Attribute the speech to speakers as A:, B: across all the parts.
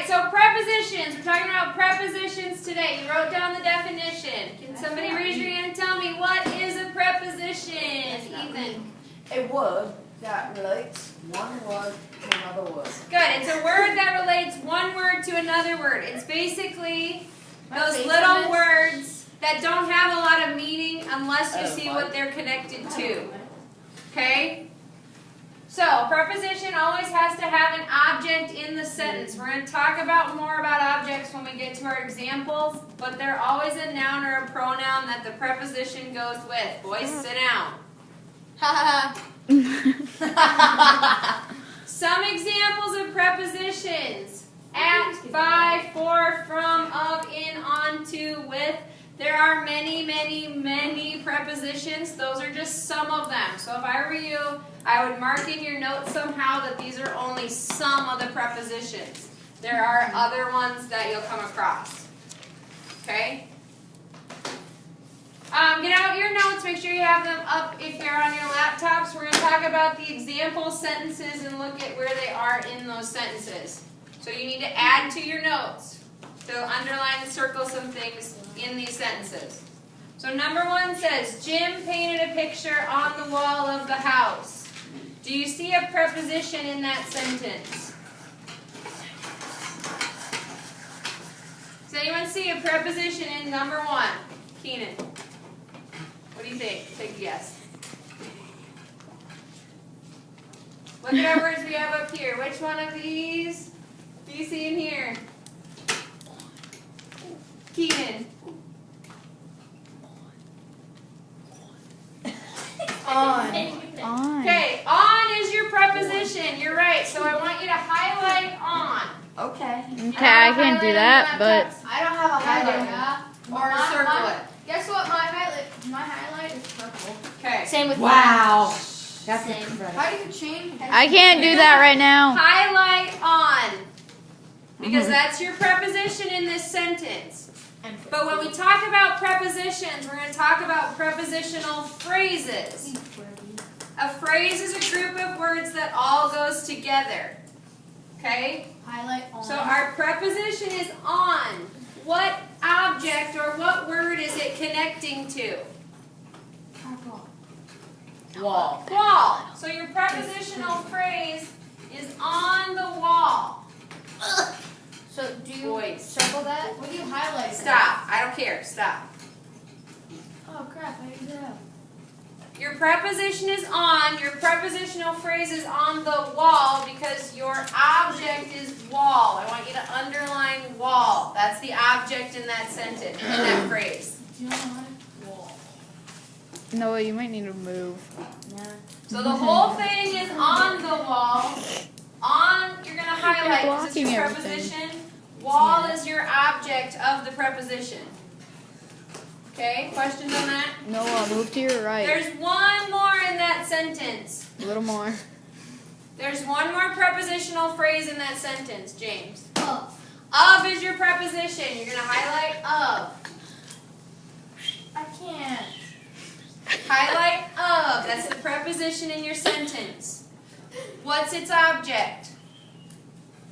A: so prepositions. We're talking about prepositions today. You wrote down the definition. Can somebody raise your hand and tell me what is a preposition? Ethan.
B: A word that relates one word to another word.
A: Good. It's a word that relates one word to another word. It's basically those little words that don't have a lot of meaning unless you see what they're connected to. Okay? So, a preposition always has to have an object in the sentence. We're going to talk more about objects when we get to our examples, but they're always a noun or a pronoun that the preposition goes with. Boys, sit down. Some examples of prepositions: at, by, for, from, of, in, on, to, with. There are many, many, many prepositions. Those are just some of them. So if I were you, I would mark in your notes somehow that these are only some of the prepositions. There are other ones that you'll come across. Okay? Get out your notes. Make sure you have them up if you're on your laptops. We're going to talk about the example sentences and look at where they are in those sentences. So you need to add to your notes. So underline and circle some things in these sentences. So number 1 says, Jim painted a picture on the wall of the house. Do you see a preposition in that sentence? Does anyone see a preposition in number 1? Keenan, what do you think? Take a guess. Look at our words we have up here. Which one of these do you see in here? Keenan.
B: On.
A: Okay, on is your preposition. You're right. So I want you to highlight on.
B: Okay.
C: Okay, I can't do that, but
B: I don't have a highlighter.
A: Or circle it.
D: Guess what? My highlight is purple.
A: Okay.
D: Same with
B: Wow. That's
D: Same.
B: incredible.
D: How do you change?
C: I can't do that right now.
A: Highlight on. Because that's your preposition in this sentence. But when we talk about prepositions, we're going to talk about prepositional phrases. A phrase is a group of words that all goes together. Okay?
D: Highlight on.
A: So our preposition is on. What object or what word is it connecting to?
B: Wall.
A: Wall. So your prepositional phrase is on the wall.
D: So do you
A: Boys.
D: circle that? What do you highlight?
A: Stop. I don't care. Stop.
D: Oh crap! I did that.
A: Your preposition is on. Your prepositional phrase is on the wall because your object is wall. I want you to underline wall. That's the object in that sentence, in that phrase.
D: Do you know how to wall?
C: No, you might need to move.
A: So the whole thing is on the wall. On, you're going to highlight because it's your
C: blocking
A: preposition. Wall is your object of the preposition. Okay, questions on that?
C: No, I'll move to your right.
A: There's one more in that sentence.
C: A little more.
A: There's one more prepositional phrase in that sentence, James.
D: Of.
A: Of is your preposition. You're going to highlight of.
D: I can't.
A: Highlight of. That's the preposition in your sentence. What's its object?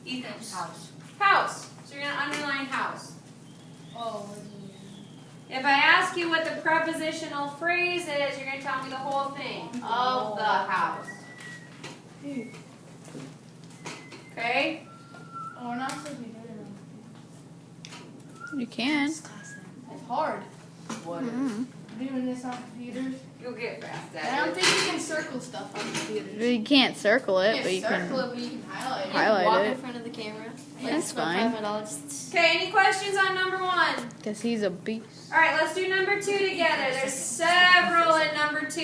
A: Ethan.
B: House.
A: House. So you're going to underline house.
D: Oh.
A: If I ask you what the prepositional phrase is, you're going to tell me the whole thing. Of the house. Okay?
D: Oh, we're not supposed to be doing
C: You can.
D: it. It's hard.
B: What?
D: Doing this on computers.
A: You'll get fast
D: I
A: at
D: don't
A: it.
D: think you can circle stuff on computers.
C: You can't circle it, but
D: You
C: you
D: can circle
C: can
D: it, but you can highlight it.
C: highlight
E: Walk in
C: it.
E: front of the camera.
C: That's fine.
A: Okay, any questions on number 1?
C: Because he's a beast.
A: All right, let's do number 2 together. There's several in number 2.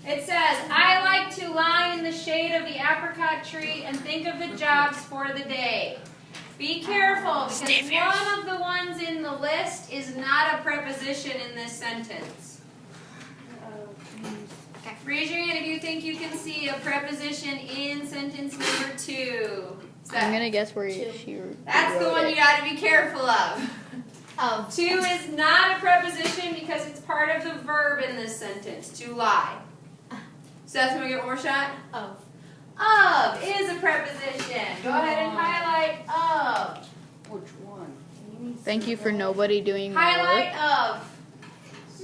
A: It says, I like to lie in the shade of the apricot tree and think of the jobs for the day. Be careful, because one of the ones in the list is not a preposition in this sentence. Raise your hand if you think you can see a preposition in sentence number 2.
C: I'm going to guess where she
A: That's the
C: wrote
A: one
C: it.
A: you got to be careful of.
D: Of.
A: 2 is not a preposition because it's part of the verb in this sentence, to lie. Seth, can we get one more shot?
D: Of.
A: Of is a preposition. Go ahead and highlight
D: Highlight of.
B: Which one?
C: Thank you for nobody doing my work.
A: Highlight of.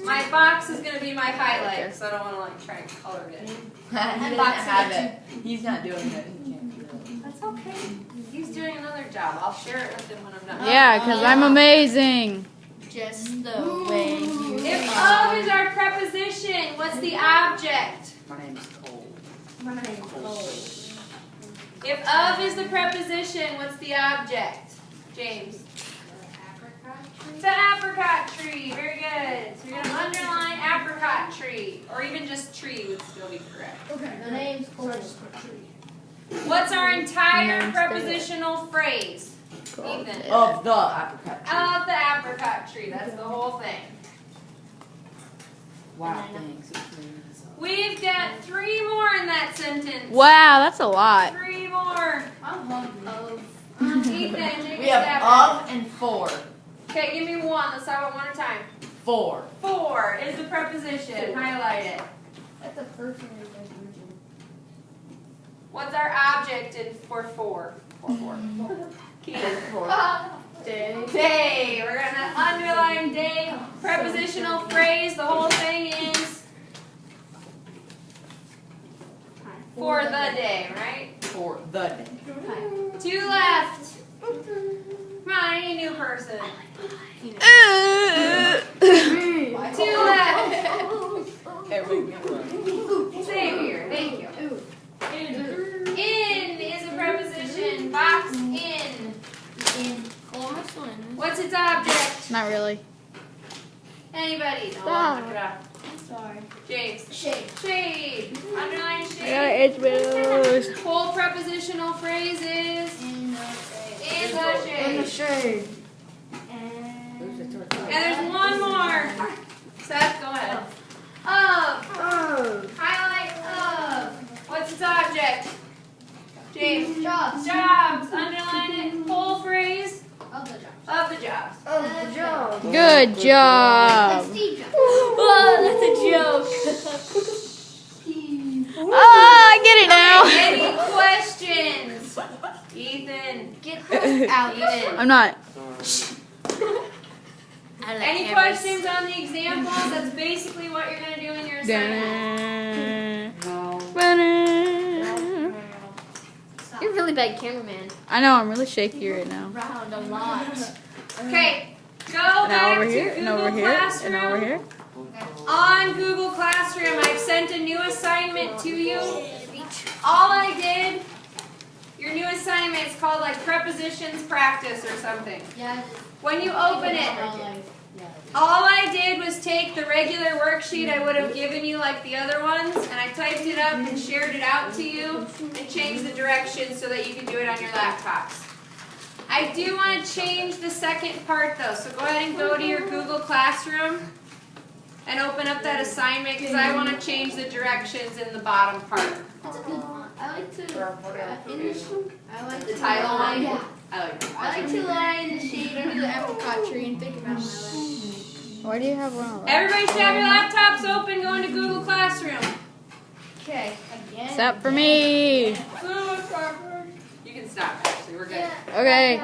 A: My box is going to be my highlight, so I don't want to like try and color it.
B: He doesn't have it. He's not doing it. He can't do it.
A: That's okay. He's doing another job. I'll share it with him when I'm done.
C: Yeah, because I'm amazing.
D: Just the way you
A: If
D: are.
A: of is our preposition, what's the object?
B: My name's Cole.
D: My name's Cole.
A: If of is the preposition, what's the object? James. The apricot tree. Very good. So you're going to underline apricot tree. Or even just tree would still be correct.
D: Okay, the name's Cole.
A: What's our entire
C: Name's
A: prepositional phrase? Ethan.
B: Of the apricot tree.
A: Of the apricot tree. That's the whole thing.
B: Wow, thanks.
A: We've got 3 more in that sentence.
C: Wow, that's a lot.
A: 3 more.
D: I'm hungry.
A: Ethan, take
B: We
A: a
B: have
A: stab
B: of and for.
A: Okay, give me 1. Let's start with 1 at a time.
B: For.
A: 4 is the preposition. Highlight it.
D: That's a person.
A: What's our object in for 4? Keaton.
D: Day.
A: Day. We're going to underline day. Prepositional phrase. The whole thing is for the day, right?
B: For the day.
A: 2 left. Come on, I need a new person. 2 left. Xavier, thank you. In is a preposition. Box in. What's its object?
C: Not really.
A: Anybody? No,
C: Stop.
A: look it up.
D: Sorry.
A: James.
D: Shade.
A: Shade. Underline
C: I got
A: shade.
C: it.
A: Whole prepositional phrase is
D: In
A: in the shade.
D: shade.
A: And there's 1 more. Seth, go ahead. Of. Highlight of. What's its object? James.
D: Jobs.
A: Jobs. Underline it. Whole phrase
D: Of the jobs.
A: of the jobs.
D: Of the jobs.
C: Good job.
D: Steve Jobs.
A: Oh, that's a joke.
C: Oh, I get it now.
A: Any questions? Ethan.
D: Get those out.
A: Ethan.
C: I'm not.
A: Any questions on the examples? That's basically what you're going to do in your assignment.
E: You're a really bad cameraman.
C: I know, I'm really shaky right now.
D: Round a lot.
A: Okay, go
C: And
A: back
C: over
A: to
C: here,
A: Google
C: and over here,
A: Classroom.
C: and over here.
A: On Google Classroom, I've sent a new assignment to you. All I did, your new assignment is called like Prepositions Practice or something.
D: Yeah.
A: When you open it, all I did was take the regular worksheet I would have given you like the other ones, and I typed it up and shared it out to you and changed the directions so that you can do it on your laptops. I do want to change the second part though, so go ahead and go to your Google Classroom and open up that assignment because I want to change the directions in the bottom part.
D: That's a good one. I like to. In the I like
A: The title one?
D: Yeah.
A: I like that.
D: I like to lie in the shade under the apricot tree and think about my life.
C: Why do you have one of those?
A: Everybody should have your laptops open, go into Google Classroom.
D: Okay, again.
C: Except for me.
A: You can stop actually, we're good.
C: Okay.